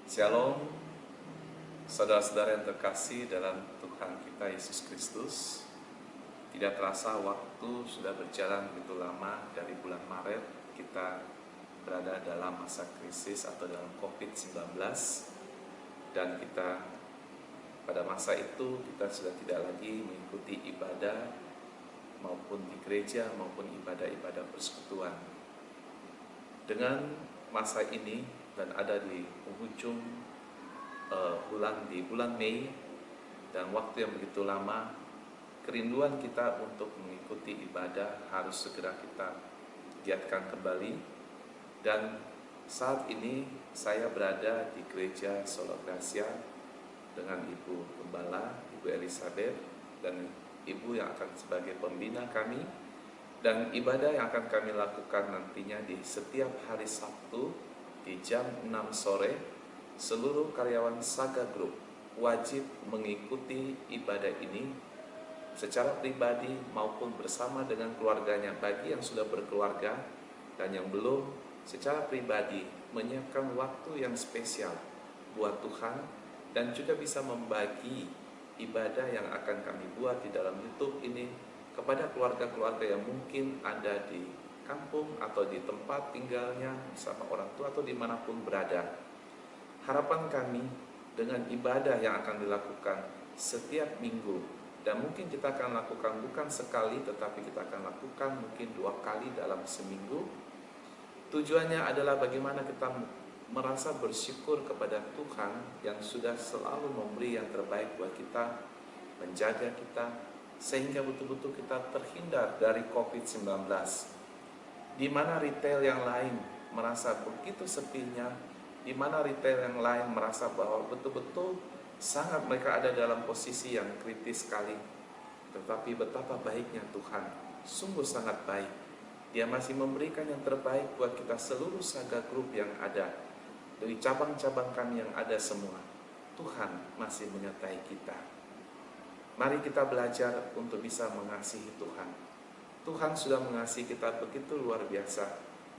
Shalom, saudara-saudara yang terkasih dalam Tuhan kita Yesus Kristus. Tidak terasa waktu sudah berjalan begitu lama. Dari bulan Maret kita berada dalam masa krisis atau dalam COVID-19. Dan kita pada masa itu kita sudah tidak lagi mengikuti ibadah maupun di gereja maupun ibadah-ibadah persekutuan. Dengan masa ini dan ada di penghujung bulan Mei dan waktu yang begitu lama, kerinduan kita untuk mengikuti ibadah harus segera kita giatkan kembali. Dan saat ini saya berada di gereja Solo Gracia dengan Ibu Gembala, Ibu Elizabeth, dan Ibu yang akan sebagai pembina kami. Dan ibadah yang akan kami lakukan nantinya di setiap hari Sabtu di jam 6 sore, seluruh karyawan Saga Group wajib mengikuti ibadah ini secara pribadi maupun bersama dengan keluarganya. Bagi yang sudah berkeluarga dan yang belum, secara pribadi menyiapkan waktu yang spesial buat Tuhan dan juga bisa membagi ibadah yang akan kami buat di dalam YouTube ini kepada keluarga-keluarga yang mungkin ada di kampung atau di tempat tinggalnya bersama orang tua atau dimanapun berada. Harapan kami dengan ibadah yang akan dilakukan setiap minggu, dan mungkin kita akan lakukan bukan sekali tetapi kita akan lakukan mungkin 2 kali dalam seminggu. Tujuannya adalah bagaimana kita merasa bersyukur kepada Tuhan yang sudah selalu memberi yang terbaik buat kita, menjaga kita, sehingga betul-betul kita terhindar dari COVID-19. Di mana retail yang lain merasa begitu sepinya, di mana retail yang lain merasa bahwa betul-betul sangat mereka ada dalam posisi yang kritis sekali. Tetapi betapa baiknya Tuhan, sungguh sangat baik. Dia masih memberikan yang terbaik buat kita seluruh Saga Group yang ada. Dari cabang-cabang kami yang ada semua, Tuhan masih menyertai kita. Mari kita belajar untuk bisa mengasihi Tuhan. Tuhan sudah mengasihi kita begitu luar biasa.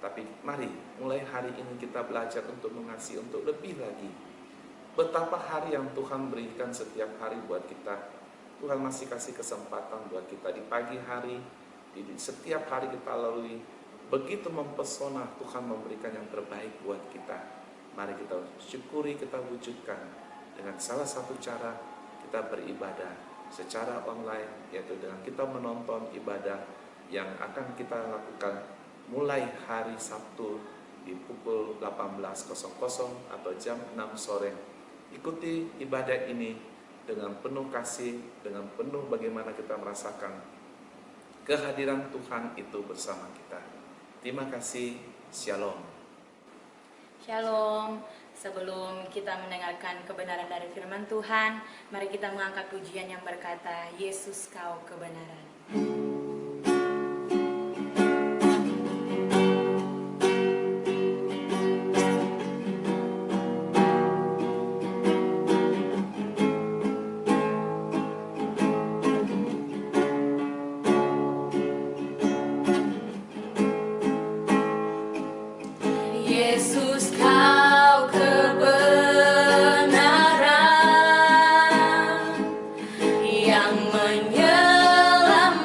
Tapi mari mulai hari ini kita belajar untuk mengasihi untuk lebih lagi. Betapa hari yang Tuhan berikan setiap hari buat kita. Tuhan masih kasih kesempatan buat kita di pagi hari, di setiap hari kita lalui. Begitu mempesona, Tuhan memberikan yang terbaik buat kita. Mari kita syukuri, kita wujudkan dengan salah satu cara kita beribadah secara online, yaitu dengan kita menonton ibadah yang akan kita lakukan mulai hari Sabtu di pukul 18.00 atau jam 6 sore. Ikuti ibadah ini dengan penuh kasih, dengan penuh bagaimana kita merasakan kehadiran Tuhan itu bersama kita. Terima kasih. Shalom. Shalom. Sebelum kita mendengarkan kebenaran dari firman Tuhan, mari kita mengangkat pujian yang berkata, Yesus kau kebenaran. Yesus kau kebenaran yang menyelamatkan.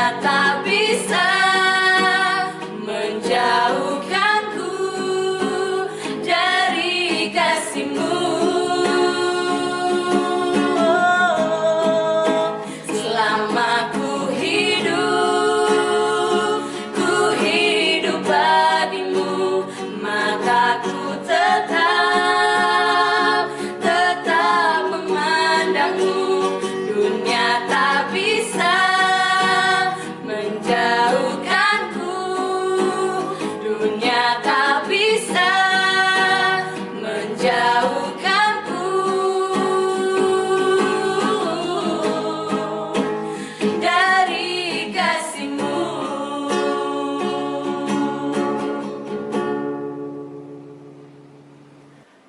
dunia tak bisa menjauhkanku dari kasih-Mu. Selama ku hidup bagimu, maka ku tetap memandangmu. Dunia tak bisa menjauhkanku, dunia tak bisa menjauhkanku dari kasih-Mu.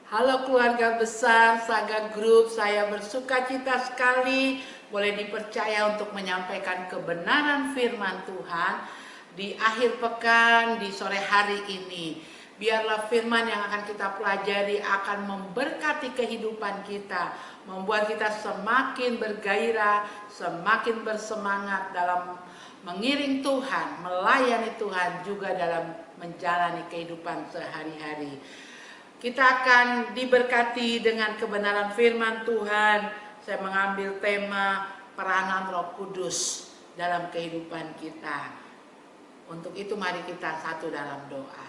Halo keluarga besar Saga Group, saya bersuka cita sekali boleh dipercaya untuk menyampaikan kebenaran firman Tuhan di akhir pekan di sore hari ini. Biarlah firman yang akan kita pelajari akan memberkati kehidupan kita, membuat kita semakin bergairah, semakin bersemangat dalam mengiring Tuhan, melayani Tuhan, juga dalam menjalani kehidupan sehari-hari. Kita akan diberkati dengan kebenaran firman Tuhan. Saya mengambil tema peranan Roh Kudus dalam kehidupan kita. Untuk itu mari kita satu dalam doa.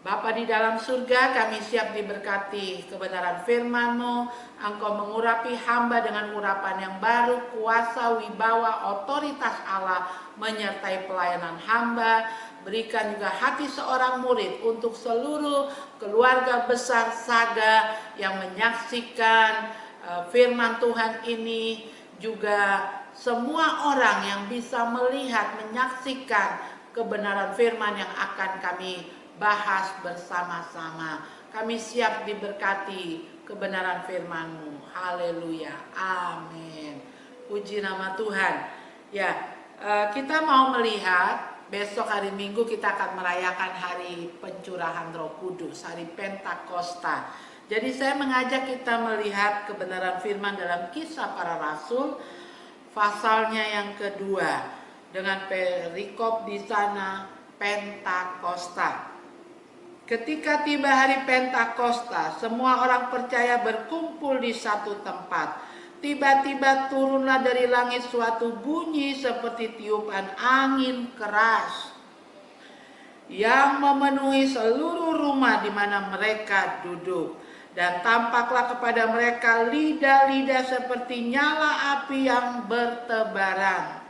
Bapa di dalam surga, kami siap diberkati kebenaran firman-Mu. Engkau mengurapi hamba dengan urapan yang baru, kuasa, wibawa, otoritas Allah menyertai pelayanan hamba. Berikan juga hati seorang murid untuk seluruh keluarga besar Saga yang menyaksikan firman Tuhan ini, juga semua orang yang bisa melihat, menyaksikan kebenaran firman yang akan kami bahas bersama-sama. Kami siap diberkati kebenaran firman-Mu. Haleluya. Amin. Puji nama Tuhan. Ya, kita mau melihat besok hari Minggu kita akan merayakan hari pencurahan Roh Kudus, hari Pentakosta. Jadi saya mengajak kita melihat kebenaran firman dalam Kisah Para Rasul pasalnya yang kedua dengan perikop di sana Pentakosta. Ketika tiba hari Pentakosta, semua orang percaya berkumpul di satu tempat. Tiba-tiba turunlah dari langit suatu bunyi seperti tiupan angin keras yang memenuhi seluruh rumah di mana mereka duduk. Dan tampaklah kepada mereka lidah-lidah seperti nyala api yang bertebaran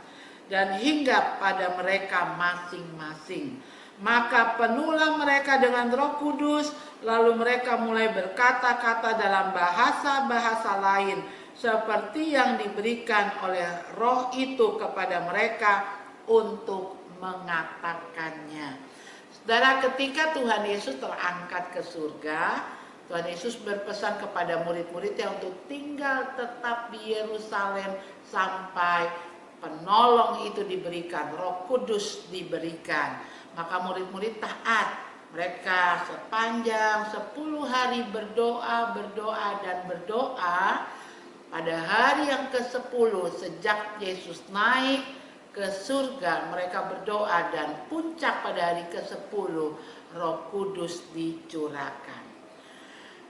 dan hinggap pada mereka masing-masing. Maka penuhlah mereka dengan Roh Kudus, lalu mereka mulai berkata-kata dalam bahasa-bahasa lain seperti yang diberikan oleh Roh itu kepada mereka untuk mengatakannya. Saudara, ketika Tuhan Yesus terangkat ke surga, Tuhan Yesus berpesan kepada murid-muridnya untuk tinggal tetap di Yerusalem sampai penolong itu diberikan, Roh Kudus diberikan. Maka murid-murid taat. Mereka sepanjang 10 hari berdoa dan berdoa. Pada hari yang ke-10 sejak Yesus naik ke surga, mereka berdoa dan puncak pada hari ke-10 Roh Kudus dicurahkan.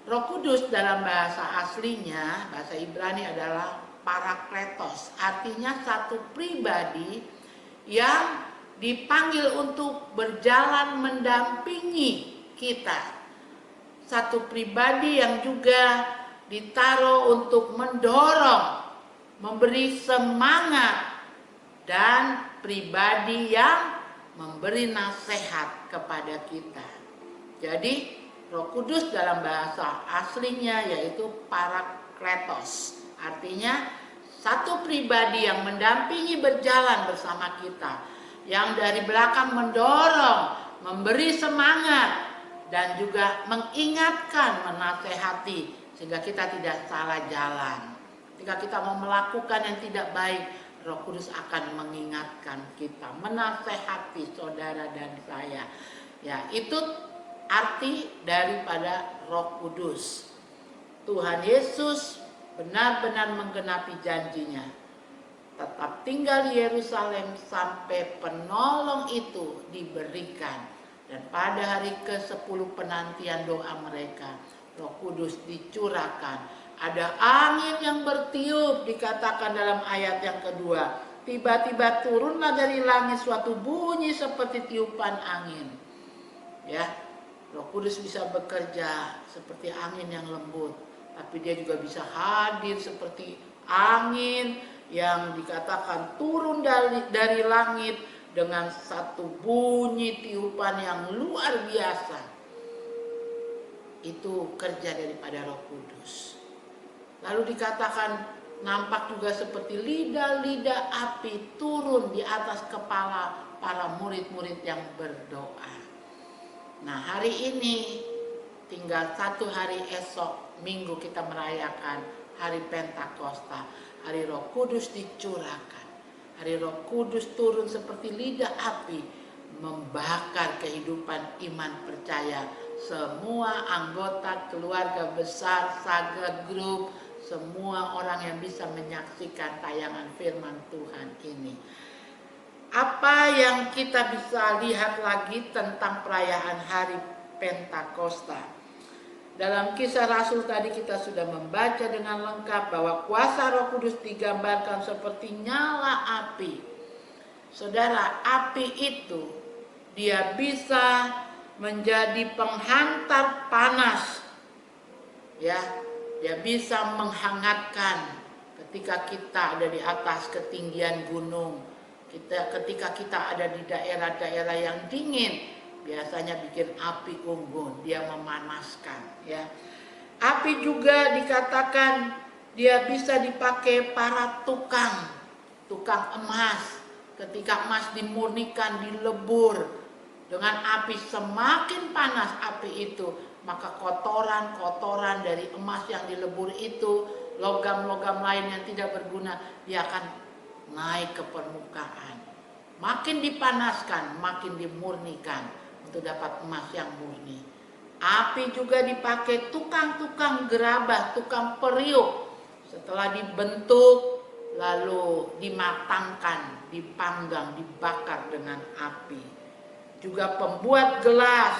Roh Kudus dalam bahasa aslinya, bahasa Ibrani adalah Parakletos, artinya satu pribadi yang dipanggil untuk berjalan mendampingi kita. Satu pribadi yang juga ditaruh untuk mendorong, memberi semangat, dan pribadi yang memberi nasihat kepada kita. Jadi Roh Kudus dalam bahasa aslinya yaitu Parakletos, artinya satu pribadi yang mendampingi berjalan bersama kita, yang dari belakang mendorong, memberi semangat, dan juga mengingatkan, menasehati sehingga kita tidak salah jalan. Ketika kita mau melakukan yang tidak baik, Roh Kudus akan mengingatkan kita, menasehati saudara dan saya. Ya, itu arti daripada Roh Kudus. Tuhan Yesus benar-benar menggenapi janjinya. tetap tinggal di Yerusalem sampai penolong itu diberikan. Dan pada hari ke-10 penantian doa mereka, Roh Kudus dicurahkan. Ada angin yang bertiup, dikatakan dalam ayat yang kedua. Tiba-tiba turunlah dari langit suatu bunyi seperti tiupan angin. Ya, Roh Kudus bisa bekerja seperti angin yang lembut, tapi dia juga bisa hadir seperti angin yang dikatakan turun dari langit dengan satu bunyi tiupan yang luar biasa. Itu kerja daripada Roh Kudus. Lalu dikatakan nampak juga seperti lidah-lidah api turun di atas kepala para murid-murid yang berdoa. Nah, hari ini tinggal 1 hari esok Minggu kita merayakan hari Pentakosta. Hari Roh Kudus dicurahkan. Hari Roh Kudus turun seperti lidah api, membakar kehidupan iman percaya semua anggota keluarga besar Saga Group, semua orang yang bisa menyaksikan tayangan firman Tuhan ini. Apa yang kita bisa lihat lagi tentang perayaan hari Pentakosta? Dalam Kisah Rasul tadi kita sudah membaca dengan lengkap bahwa kuasa Roh Kudus digambarkan seperti nyala api. Saudara, api itu dia bisa menjadi penghantar panas. Ya, dia bisa menghangatkan ketika kita ada di atas ketinggian gunung. Ketika kita ada di daerah-daerah yang dingin, biasanya bikin api unggun, dia memanaskan, ya. Api juga dikatakan dia bisa dipakai para tukang emas. Ketika emas dimurnikan, dilebur dengan api, semakin panas api itu, maka kotoran-kotoran dari emas yang dilebur itu, logam-logam lain yang tidak berguna, dia akan naik ke permukaan. Makin dipanaskan, makin dimurnikan untuk dapat emas yang murni. Api juga dipakai tukang-tukang gerabah, tukang periuk. Setelah dibentuk, lalu dimatangkan, dipanggang, dibakar dengan api. Juga pembuat gelas,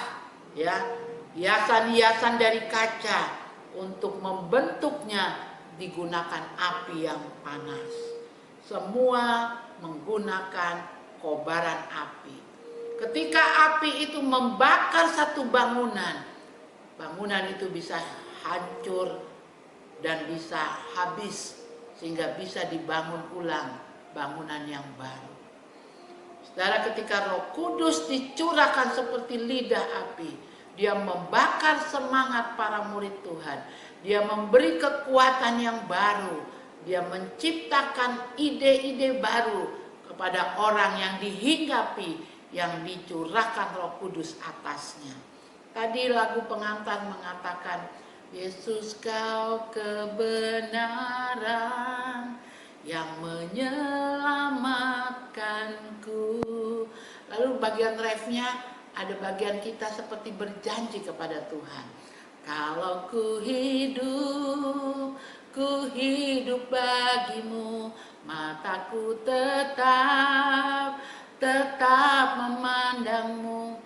ya, hiasan-hiasan dari kaca, untuk membentuknya digunakan api yang panas. Semua menggunakan kobaran api. Ketika api itu membakar satu bangunan, bangunan itu bisa hancur dan bisa habis, sehingga bisa dibangun ulang bangunan yang baru. Saudara, ketika Roh Kudus dicurahkan seperti lidah api, dia membakar semangat para murid Tuhan. Dia memberi kekuatan yang baru. Dia menciptakan ide-ide baru kepada orang yang dihinggapi, yang dicurahkan Roh Kudus atasnya. Tadi lagu pengantar mengatakan, Yesus kau kebenaran yang menyelamatkanku. Lalu bagian refnya ada bagian kita seperti berjanji kepada Tuhan. Kalau ku hidup bagimu, mataku tetap memandangmu.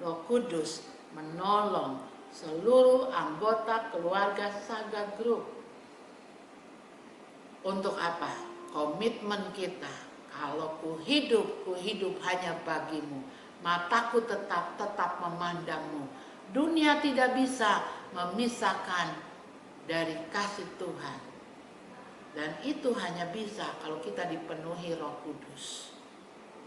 Roh Kudus menolong seluruh anggota keluarga Saga Group. Untuk apa? Komitmen kita. Kalau ku hidup hanya bagimu, mataku tetap memandangmu. Dunia tidak bisa memisahkan dari kasih Tuhan. Dan itu hanya bisa kalau kita dipenuhi Roh Kudus.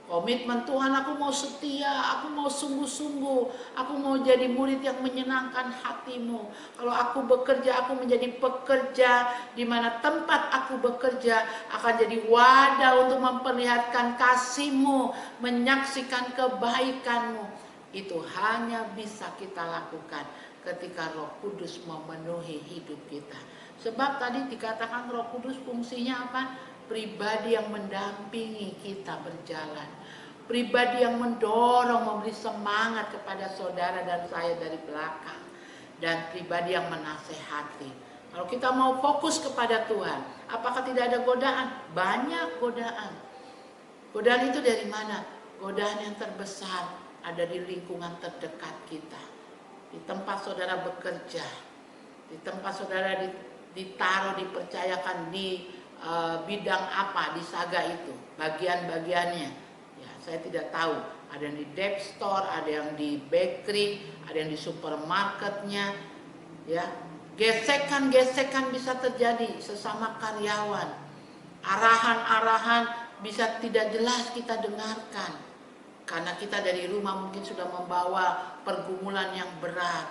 Komitmen Tuhan, aku mau setia, aku mau sungguh-sungguh, aku mau jadi murid yang menyenangkan hatimu. Kalau aku bekerja, aku menjadi pekerja, di mana tempat aku bekerja akan jadi wadah untuk memperlihatkan kasih-Mu, menyaksikan kebaikan-Mu. Itu hanya bisa kita lakukan ketika Roh Kudus memenuhi hidup kita. Sebab tadi dikatakan Roh Kudus fungsinya apa? Pribadi yang mendampingi kita berjalan. Pribadi yang mendorong, memberi semangat kepada saudara dan saya dari belakang. Dan pribadi yang menasehati. Kalau kita mau fokus kepada Tuhan, apakah tidak ada godaan? Banyak godaan. Godaan itu dari mana? Godaan yang terbesar ada di lingkungan terdekat kita. Di tempat saudara bekerja, di tempat saudara ditaruh, dipercayakan di bidang apa di Saga itu, bagian-bagiannya. Ya, saya tidak tahu. Ada yang di debt store, ada yang di bakery, ada yang di supermarketnya. Ya, gesekan-gesekan bisa terjadi sesama karyawan. Arahan-arahan bisa tidak jelas kita dengarkan. Karena kita dari rumah mungkin sudah membawa pergumulan yang berat.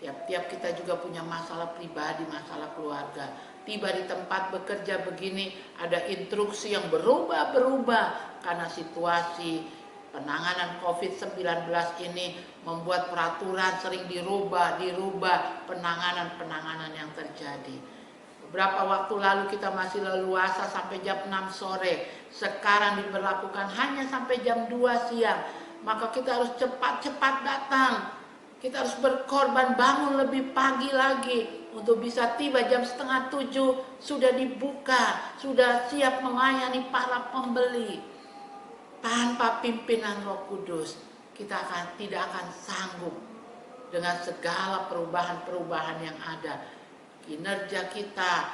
Tiap-tiap kita juga punya masalah pribadi, masalah keluarga. Tiba di tempat bekerja begini, ada instruksi yang berubah-berubah. Karena situasi penanganan COVID-19 ini membuat peraturan sering dirubah penanganan yang terjadi. Beberapa waktu lalu kita masih leluasa sampai jam 6 sore. Sekarang diberlakukan hanya sampai jam 2 siang. Maka kita harus cepat-cepat datang. Kita harus berkorban, bangun lebih pagi lagi untuk bisa tiba jam 6:30 sudah dibuka, sudah siap melayani para pembeli. Tanpa pimpinan Roh Kudus, kita tidak akan sanggup dengan segala perubahan-perubahan yang ada. Kinerja kita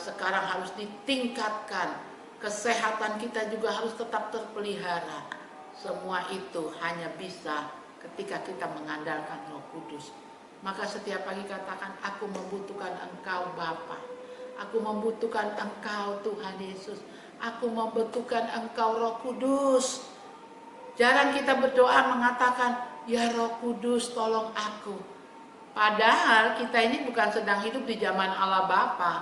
sekarang harus ditingkatkan, kesehatan kita juga harus tetap terpelihara. Semua itu hanya bisa ketika kita mengandalkan Roh Kudus. Maka setiap pagi katakan, aku membutuhkan Engkau Bapa, aku membutuhkan Engkau Tuhan Yesus, aku membutuhkan Engkau Roh Kudus. Jarang kita berdoa mengatakan, ya Roh Kudus tolong aku. Padahal kita ini bukan sedang hidup di zaman Allah Bapa.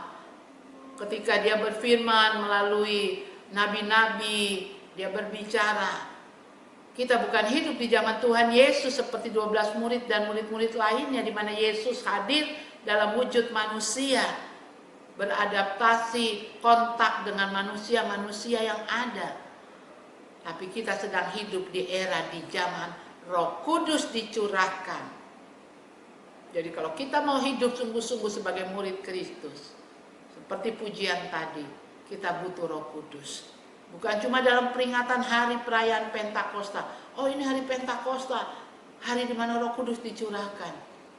Ketika dia berfirman melalui nabi-nabi, dia berbicara. Kita bukan hidup di zaman Tuhan Yesus seperti 12 murid dan murid-murid lainnya, di mana Yesus hadir dalam wujud manusia, beradaptasi, kontak dengan manusia-manusia yang ada. Tapi kita sedang hidup di era, di zaman Roh Kudus dicurahkan. Jadi kalau kita mau hidup sungguh-sungguh sebagai murid Kristus, seperti pujian tadi, kita butuh Roh Kudus. Bukan cuma dalam peringatan hari perayaan Pentakosta. Oh, ini hari Pentakosta, hari di mana Roh Kudus dicurahkan.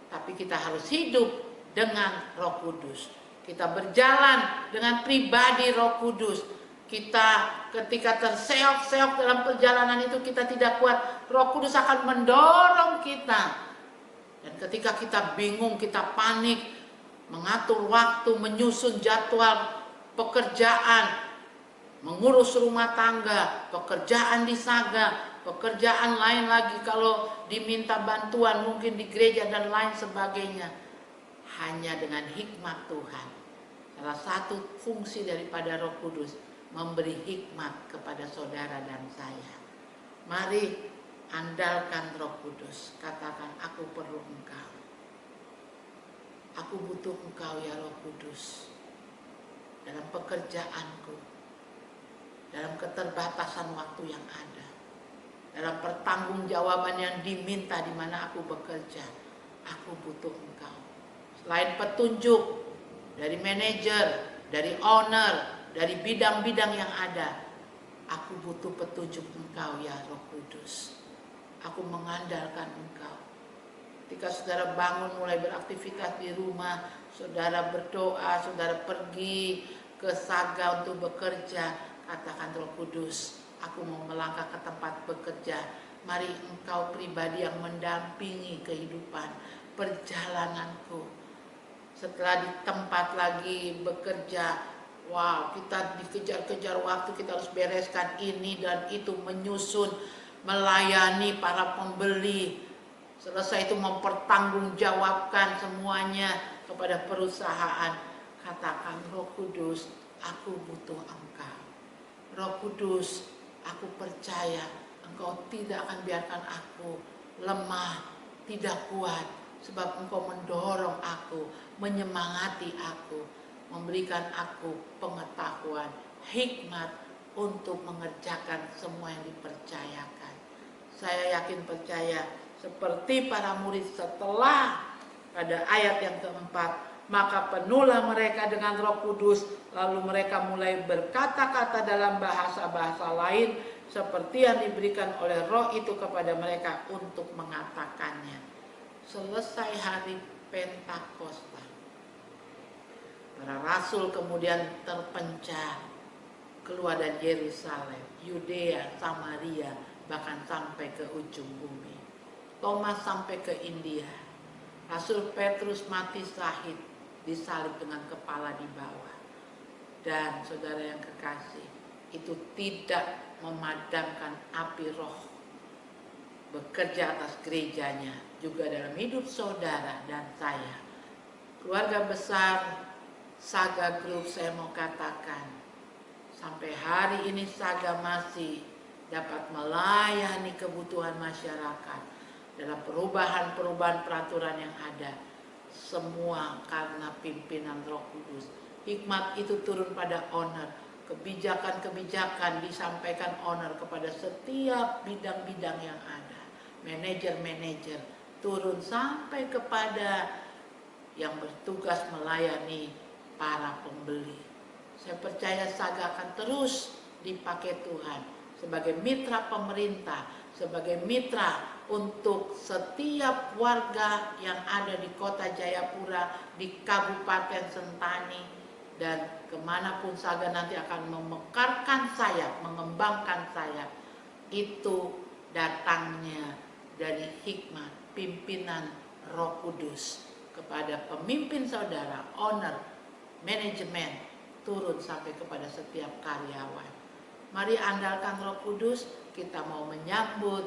Tapi kita harus hidup dengan Roh Kudus. Kita berjalan dengan pribadi Roh Kudus. Kita ketika terseok-seok dalam perjalanan itu kita tidak kuat, Roh Kudus akan mendorong kita. Dan ketika kita bingung, kita panik, mengatur waktu, menyusun jadwal pekerjaan, mengurus rumah tangga, pekerjaan di Saga, pekerjaan lain lagi kalau diminta bantuan mungkin di gereja dan lain sebagainya. Hanya dengan hikmat Tuhan. Salah satu fungsi daripada Roh Kudus, memberi hikmat kepada saudara dan saya. Mari andalkan Roh Kudus, katakan aku perlu Engkau. Aku butuh Engkau ya Roh Kudus. Dalam pekerjaanku, dalam keterbatasan waktu yang ada, dalam pertanggungjawaban yang diminta di mana aku bekerja, aku butuh Engkau. Selain petunjuk dari manajer, dari owner, dari bidang-bidang yang ada, aku butuh petunjuk Engkau ya Roh Kudus. Aku mengandalkan Engkau. Ketika saudara bangun mulai beraktivitas di rumah, saudara berdoa, saudara pergi ke Saga untuk bekerja, katakan Roh Kudus, aku mau melangkah ke tempat bekerja. Mari Engkau pribadi yang mendampingi kehidupan, perjalananku. Setelah di tempat lagi bekerja, wow, kita dikejar-kejar waktu, kita harus bereskan ini dan itu, menyusun, melayani para pembeli. Selesai itu mempertanggungjawabkan semuanya kepada perusahaan. Katakan, Roh Kudus, aku butuh Engkau. Roh Kudus, aku percaya Engkau tidak akan biarkan aku lemah, tidak kuat, sebab Engkau mendorong aku, menyemangati aku, memberikan aku pengetahuan, hikmat untuk mengerjakan semua yang dipercayakan. Saya yakin percaya seperti para murid setelah pada ayat yang keempat, Maka penuhlah mereka dengan Roh Kudus, lalu mereka mulai berkata-kata dalam bahasa-bahasa lain seperti yang diberikan oleh Roh itu kepada mereka untuk mengatakannya. Selesai hari Pentakosta, para rasul kemudian terpencar keluar dari Yerusalem, Yudea, Samaria, bahkan sampai ke ujung bumi. Thomas sampai ke India. Rasul Petrus mati syahid, disalib dengan kepala di bawah. Dan saudara yang kekasih, itu tidak memadamkan api Roh bekerja atas gerejanya, juga dalam hidup saudara dan saya. Keluarga besar Saga Group, saya mau katakan, sampai hari ini Saga masih dapat melayani kebutuhan masyarakat dalam perubahan-perubahan peraturan yang ada. Semua karena pimpinan Roh Kudus. Hikmat itu turun pada owner. Kebijakan-kebijakan disampaikan owner kepada setiap bidang-bidang yang ada. Manajer-manajer turun sampai kepada yang bertugas melayani para pembeli. Saya percaya Saga akan terus dipakai Tuhan sebagai mitra pemerintah, sebagai mitra untuk setiap warga yang ada di kota Jayapura, di Kabupaten Sentani, dan kemanapun Saga nanti akan memekarkan sayap, mengembangkan sayap. Itu datangnya dari hikmat pimpinan Roh Kudus kepada pemimpin saudara, owner, manajemen, turun sampai kepada setiap karyawan. Mari andalkan Roh Kudus, kita mau menyambut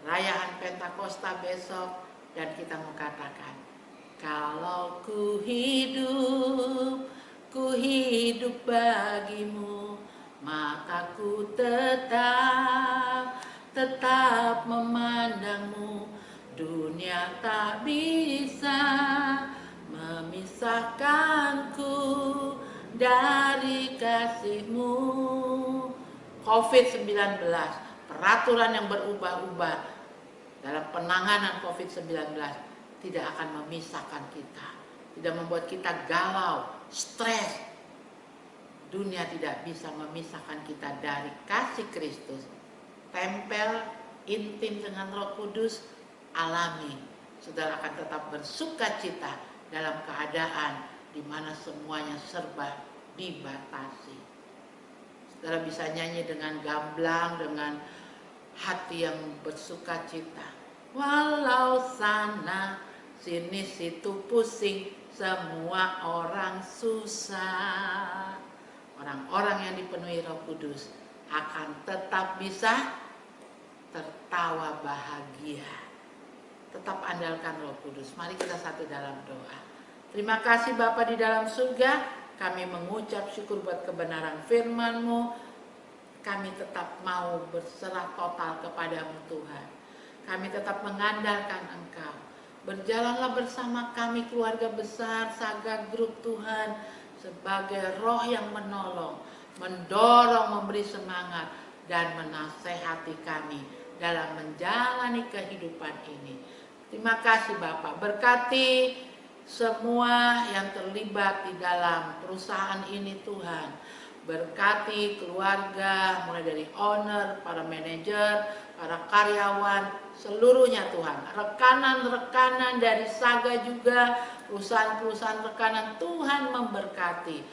perayaan Pentakosta besok, dan kita mau katakan, kalau ku hidup bagimu, maka ku tetap memandangmu. Dunia tak bisa memisahkanku dari kasihmu. COVID-19, peraturan yang berubah-ubah dalam penanganan COVID-19 tidak akan memisahkan kita, tidak membuat kita galau, stres. Dunia tidak bisa memisahkan kita dari kasih Kristus. Tempel intim dengan Roh Kudus, alami. Saudara akan tetap bersukacita dalam keadaan di mana semuanya serba dibatasi. Saudara bisa nyanyi dengan gamblang, dengan hati yang bersukacita. Walau sana sini situ pusing, semua orang susah. Orang-orang yang dipenuhi Roh Kudus akan tetap bisa tertawa bahagia. Tetap andalkan Roh Kudus. Mari kita satu dalam doa. Terima kasih Bapa di dalam surga, kami mengucap syukur buat kebenaran firman-Mu. Kami tetap mau berserah total kepadamu Tuhan. Kami tetap mengandalkan Engkau. Berjalanlah bersama kami keluarga besar Saga Group Tuhan, sebagai roh yang menolong, mendorong, memberi semangat, dan menasehati kami dalam menjalani kehidupan ini. Terima kasih Bapak, berkati semua yang terlibat di dalam perusahaan ini Tuhan. Berkati keluarga, mulai dari owner, para manajer, para karyawan, seluruhnya Tuhan. Rekanan-rekanan dari Saga juga, perusahaan-perusahaan rekanan, Tuhan memberkati.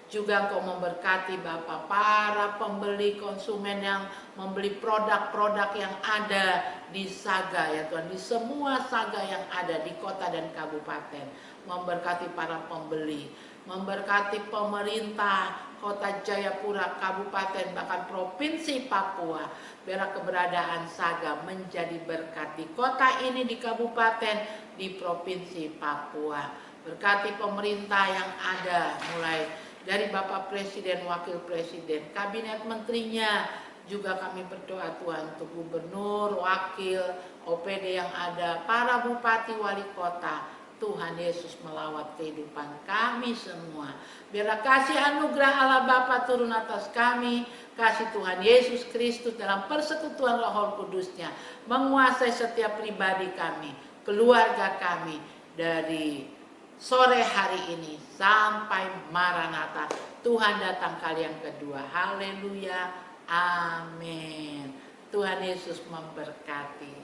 Juga Engkau memberkati Bapak, para pembeli konsumen yang membeli produk-produk yang ada di Saga ya Tuhan, di semua Saga yang ada di kota dan kabupaten. Memberkati para pembeli, memberkati pemerintah kota Jayapura, kabupaten, bahkan provinsi Papua. Biar keberadaan Saga menjadi berkat di kota ini, di kabupaten, di provinsi Papua. Berkati pemerintah yang ada, mulai dari Bapak Presiden, Wakil Presiden, Kabinet Menterinya. Juga kami berdoa Tuhan untuk gubernur, wakil, OPD yang ada, para bupati, wali kota. Tuhan Yesus melawat kehidupan kami semua. Biarlah kasih anugerah Allah Bapa turun atas kami, kasih Tuhan Yesus Kristus dalam persekutuan Roh Kudusnya menguasai setiap pribadi kami, keluarga kami, dari sore hari ini sampai Maranatha. Tuhan datang kali yang kedua. Haleluya. Amin. Tuhan Yesus memberkati.